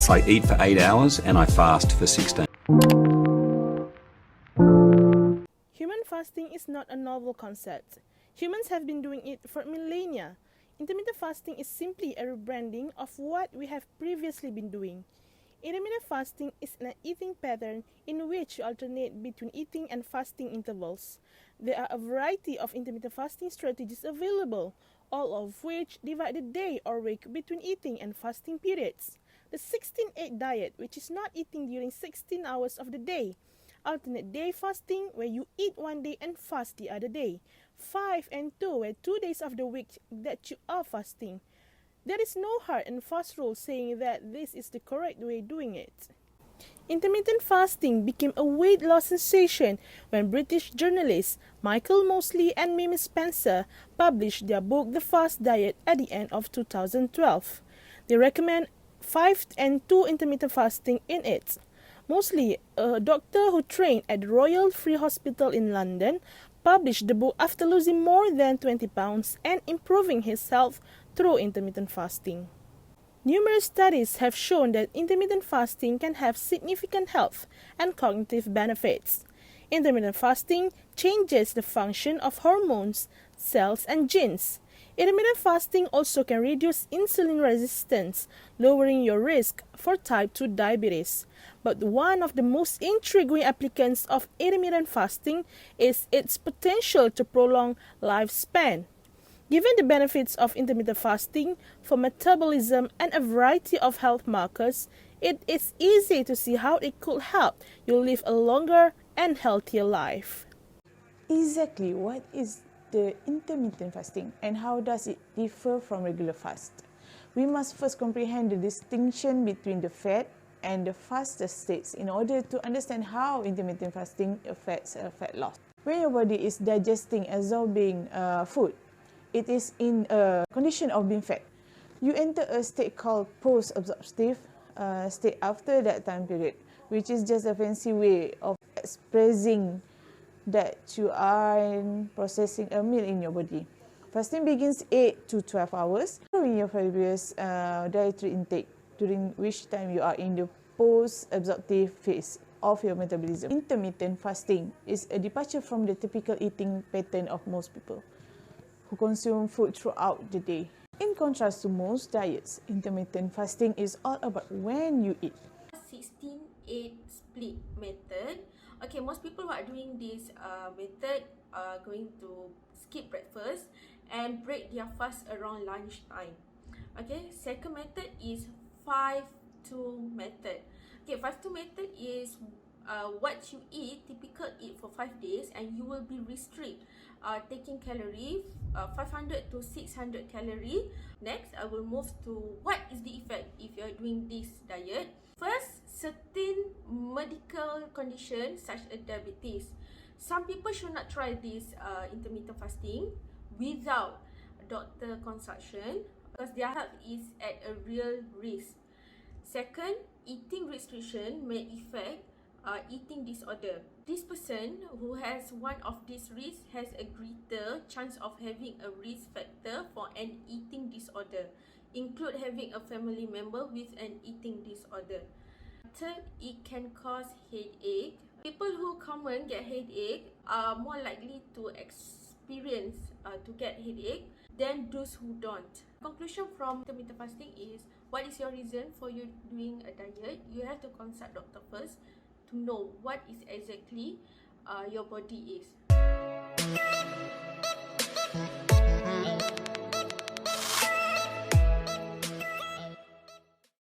I eat for 8 hours and I fast for 16. Human fasting is not a novel concept. Humans have been doing it for millennia. Intermittent fasting is simply a rebranding of what we have previously been doing. Intermittent fasting is an eating pattern in which you alternate between eating and fasting intervals. There are a variety of intermittent fasting strategies available, all of which divide the day or week between eating and fasting periods. The 16-8 diet, which is not eating during 16 hours of the day. Alternate day fasting, where you eat one day and fast the other day. 5 and 2, where 2 days of the week that you are fasting. There is no hard and fast rule saying that this is the correct way of doing it. Intermittent fasting became a weight loss sensation when British journalists Michael Mosley and Mimi Spencer published their book The Fast Diet at the end of 2012. They recommend 5 and 2 intermittent fasting in it. Mosley, a doctor who trained at the Royal Free Hospital in London, published the book after losing more than 20 pounds and improving his health through intermittent fasting. Numerous studies have shown that intermittent fasting can have significant health and cognitive benefits. Intermittent fasting changes the function of hormones, cells, and genes. Intermittent fasting also can reduce insulin resistance, lowering your risk for type 2 diabetes. But one of the most intriguing applications of intermittent fasting is its potential to prolong lifespan. Given the benefits of intermittent fasting for metabolism and a variety of health markers, it is easy to see how it could help you live a longer and healthier life. Exactly what is the intermittent fasting and how does it differ from regular fast? We must first comprehend the distinction between the fat and the fasted states in order to understand how intermittent fasting affects fat loss. When your body is digesting, absorbing food, it is in a condition of being fat. You enter a state called post-absorptive state after that time period, which is just a fancy way of expressing that you are processing a meal in your body. Fasting begins 8 to 12 hours following your previous dietary intake, during which time you are in the post-absorptive phase of your metabolism. Intermittent fasting is a departure from the typical eating pattern of most people who consume food throughout the day. In contrast to most diets, intermittent fasting is all about when you eat. 16-8 split method. Okay, most people who are doing this method are going to skip breakfast and break their fast around lunchtime. Okay, second method is 5-2 method. Okay, 5-2 method is what you eat, typical eat for 5 days, and you will be restrict taking calorie 500 to 600 calorie. Next, I will move to what is the effect if you are doing this diet. First, certain medical conditions such as diabetes. Some people should not try this intermittent fasting without doctor consultation because their health is at a real risk. Second, eating restriction may affect eating disorder. This person who has one of these risks has a greater chance of having a risk factor for an eating disorder, include having a family member with an eating disorder. Third, it can cause headache. People who common get headache are more likely to experience to get headache than those who don't. Conclusion from intermittent fasting is, what is your reason for you doing a diet? You have to consult doctor first to know what is exactly your body is.